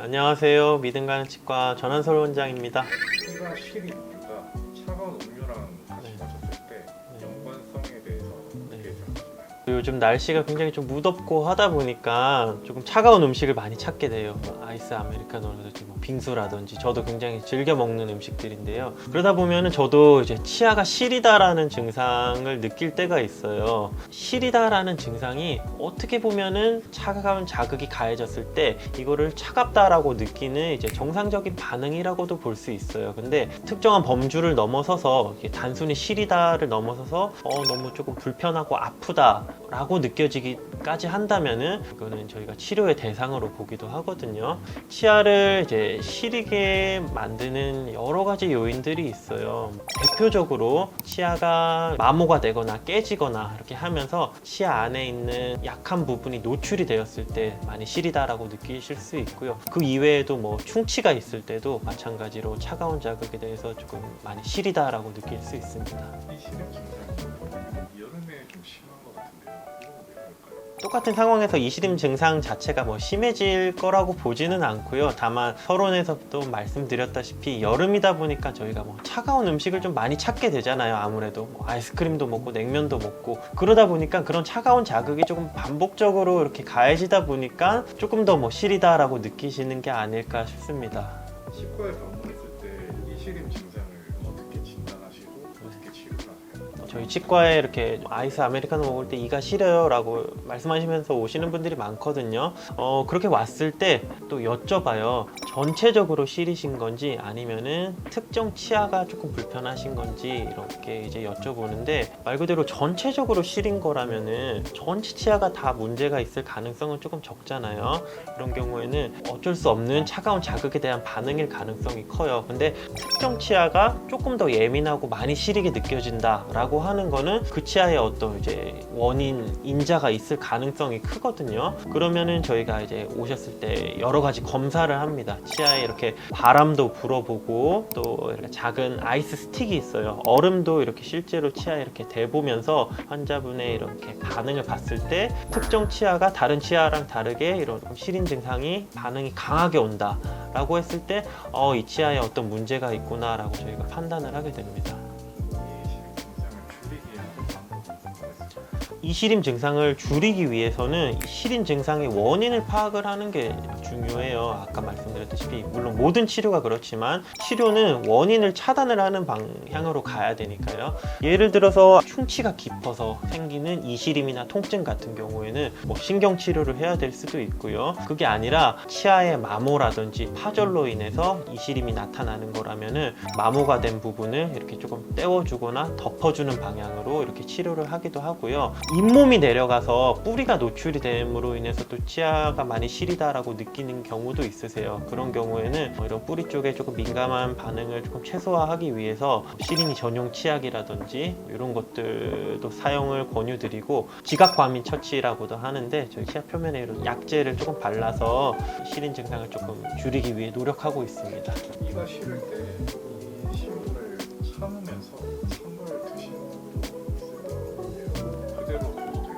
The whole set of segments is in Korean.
안녕하세요. 믿음 가는 치과 전한솔 원장입니다. 피가 시린 이유가 차가운 음료랑 같이 마셨을 때 연관성에 대해서 어떻게 생각하시나요? 요즘 날씨가 굉장히 좀 무덥고 하다 보니까 조금 차가운 음식을 많이 찾게 돼요. 아이스 아메리카노라든지 빙수라든지 저도 굉장히 즐겨 먹는 음식들인데요. 그러다 보면은 저도 이제 치아가 시리다라는 증상을 느낄 때가 있어요. 시리다라는 증상이 어떻게 보면은 차가운 자극이 가해졌을 때 이거를 차갑다라고 느끼는 이제 정상적인 반응이라고도 볼 수 있어요. 근데 특정한 범주를 넘어서서 이게 단순히 시리다를 넘어서서 너무 조금 불편하고 아프다 라고 느껴지기까지 한다면은 이거는 저희가 치료의 대상으로 보기도 하거든요. 치아를 이제 시리게 만드는 여러 가지 요인들이 있어요. 대표적으로 치아가 마모가 되거나 깨지거나 이렇게 하면서 치아 안에 있는 약한 부분이 노출이 되었을 때 많이 시리다라고 느끼실 수 있고요. 그 이외에도 뭐 충치가 있을 때도 마찬가지로 차가운 자극에 대해서 조금 많이 시리다라고 느낄 수 있습니다. 이 시린 증상이 여름에 좀 심한 것 같은데요. 이건 왜 그럴까요? 똑같은 상황에서 이시림 증상 자체가 뭐 심해질 거라고 보지는 않고요. 다만 서론에서도 말씀드렸다시피 여름이다 보니까 저희가 뭐 차가운 음식을 좀 많이 찾게 되잖아요. 아무래도 뭐 아이스크림도 먹고 냉면도 먹고 그러다 보니까 그런 차가운 자극이 조금 반복적으로 이렇게 가해지다 보니까 조금 더 뭐 시리다라고 느끼시는 게 아닐까 싶습니다. 치과에 방문했을 때 이 시린 증상을 어떻게 진단하시고 어떻게 치료를 하세요? 저희 치과에 이렇게 아이스 아메리카노 먹을 때 이가 시려요 라고 말씀하시면서 오시는 분들이 많거든요. 그렇게 왔을 때 또 여쭤봐요. 전체적으로 시리신 건지 아니면은 특정 치아가 조금 불편하신 건지 이렇게 이제 여쭤보는데 말 그대로 전체적으로 시린 거라면은 전체 치아가 다 문제가 있을 가능성은 조금 적잖아요. 그런 경우에는 어쩔 수 없는 차가운 자극에 대한 반응일 가능성이 커요. 근데 특정 치아가 조금 더 예민하고 많이 시리게 느껴진다 라고 하는 거는 그 치아에 어떤 이제 원인, 인자가 있을 가능성이 크거든요. 그러면은 저희가 이제 오셨을 때 여러 가지 검사를 합니다. 치아에 이렇게 바람도 불어보고 또 이렇게 작은 아이스 스틱이 있어요. 얼음도 이렇게 실제로 치아에 이렇게 대보면서 환자분의 이렇게 반응을 봤을 때 특정 치아가 다른 치아랑 다르게 이런 시린 증상이 반응이 강하게 온다 라고 했을 때 이 치아에 어떤 문제가 있구나 라고 저희가 판단을 하게 됩니다. 이 시린 증상을 줄이기 위해서는 이 시림 증상을 줄이기 위해서는 이 시린 증상의 원인을 파악을 하는 게 중요해요. 아까 말씀드렸다시피 물론 모든 치료가 그렇지만 치료는 원인을 차단을 하는 방향으로 가야 되니까요. 예를 들어서 충치가 깊어서 생기는 이시림이나 통증 같은 경우에는 뭐 신경 치료를 해야 될 수도 있고요. 그게 아니라 치아의 마모라든지 파절로 인해서 이시림이 나타나는 거라면은 마모가 된 부분을 이렇게 조금 떼어주거나 덮어주는 방향으로 이렇게 치료를 하기도 하고요. 잇몸이 내려가서 뿌리가 노출이 됨으로 인해서 또 치아가 많이 시리다라고 느끼는 경우도 있으세요. 그런 경우에는 이런 뿌리 쪽에 조금 민감한 반응을 조금 최소화하기 위해서 시린이 전용 치약이라든지 이런 것들도 사용을 권유드리고 지각과민 처치라고도 하는데 저희 치아 표면에 이런 약재를 조금 발라서 시린 증상을 조금 줄이기 위해 노력하고 있습니다. 이가 시릴 때 이 신물을 참으면서 찬 걸 드시는 것도 있을 것 같은데요. 그대로 둬도 될까요?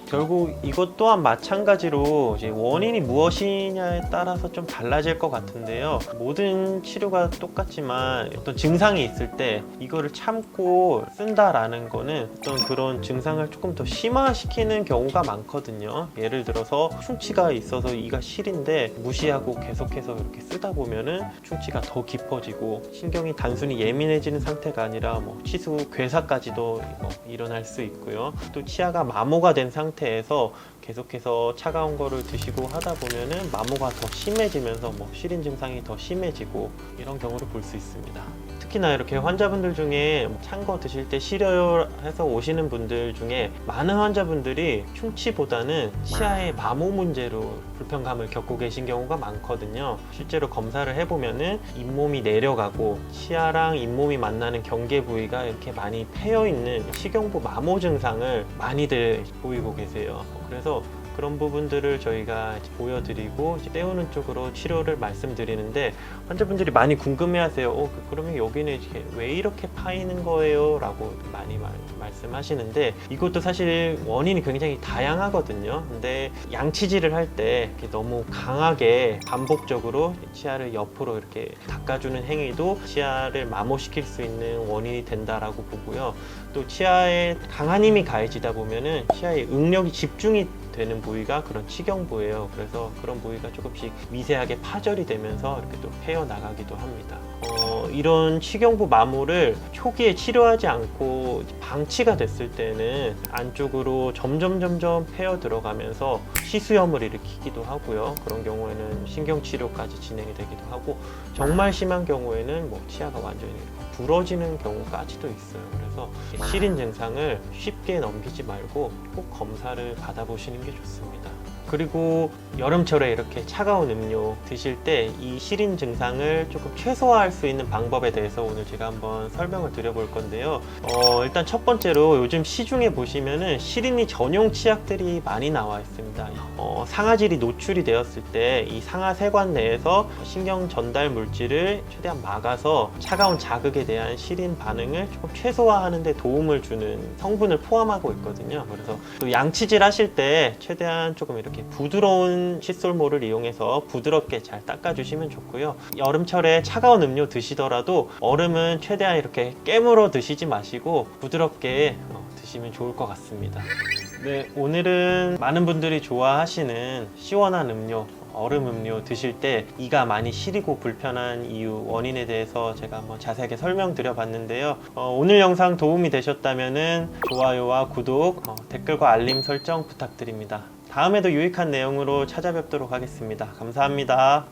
결국 이것 또한 마찬가지로 이제 원인이 무엇이냐에 따라서 좀 달라질 것 같은데요. 모든 치료가 똑같지만 어떤 증상이 있을 때 이거를 참고 쓴다라는 거는 어떤 그런 증상을 조금 더 심화시키는 경우가 많거든요. 예를 들어서 충치가 있어서 이가 시린데 무시하고 계속해서 이렇게 쓰다 보면은 충치가 더 깊어지고 신경이 단순히 예민해지는 상태가 아니라 뭐 치수 괴사까지도 일어날 수 있고요. 또 치아가 마모가 된 상태에서 계속해서 차가운 거를 드시고 하다 보면은 마모가 더 심해지면서 뭐 시린 증상이 더 심해지고 이런 경우를 볼 수 있습니다. 특히나 이렇게 환자분들 중에 찬 거 드실 때 시려요 해서 오시는 분들 중에 많은 환자분들이 충치보다는 치아의 마모 문제로 불편감을 겪고 계신 경우가 많거든요. 실제로 검사를 해보면은 잇몸이 내려가고 치아랑 잇몸이 만나는 경계 부위가 이렇게 많이 패여 있는 식용부 마모 증상을 많이들 보이고 계세요. 그래서 그런 부분들을 저희가 보여드리고 떼우는 쪽으로 치료를 말씀드리는데 환자분들이 많이 궁금해하세요. 그러면 여기 여기는 이렇게 왜 이렇게 파이는 거예요? 라고 많이 말씀하시는데, 이것도 사실 원인이 굉장히 다양하거든요. 근데 양치질을 할 때 너무 강하게 반복적으로 치아를 옆으로 이렇게 닦아주는 행위도 치아를 마모시킬 수 있는 원인이 된다라고 보고요. 또 치아에 강한 힘이 가해지다 보면은 치아의 응력이 집중이 되는 부위가 그런 치경부예요. 그래서 그런 부위가 조금씩 미세하게 파절이 되면서 이렇게 또 패여 나가기도 합니다. 이런 치경부 마모를 초기에 치료하지 않고 방치가 됐을 때는 안쪽으로 점점 패여 들어가면서 시수염을 일으키기도 하고요. 그런 경우에는 신경치료까지 진행이 되기도 하고, 정말 심한 경우에는 뭐 치아가 완전히 부러지는 경우까지도 있어요. 그래서 시린 증상을 쉽게 넘기지 말고 꼭 검사를 받아보시는 게 좋습니다. 그리고 여름철에 이렇게 차가운 음료 드실 때 이 시린 증상을 조금 최소화할 수 있는 방법에 대해서 오늘 제가 한번 설명을 드려볼 건데요. 일단 첫 번째로 요즘 시중에 보시면은 시린이 전용 치약들이 많이 나와 있습니다. 상아질이 노출이 되었을 때 이 상아 세관 내에서 신경 전달 물질을 최대한 막아서 차가운 자극에 대한 시린 반응을 조금 최소화하는 데 도움을 주는 성분을 포함하고 있거든요. 그래서 또 양치질 하실 때 최대한 조금 이렇게 부드러운 칫솔모를 이용해서 부드럽게 잘 닦아주시면 좋고요. 여름철에 차가운 음료 드시더라도 얼음은 최대한 이렇게 깨물어 드시지 마시고 부드럽게 드시면 좋을 것 같습니다. 네, 오늘은 많은 분들이 좋아하시는 시원한 음료, 얼음 음료 드실 때 이가 많이 시리고 불편한 이유, 원인에 대해서 제가 한번 자세하게 설명드려 봤는데요. 오늘 영상 도움이 되셨다면 좋아요와 구독, 댓글과 알림 설정 부탁드립니다. 다음에도 유익한 내용으로 찾아뵙도록 하겠습니다. 감사합니다.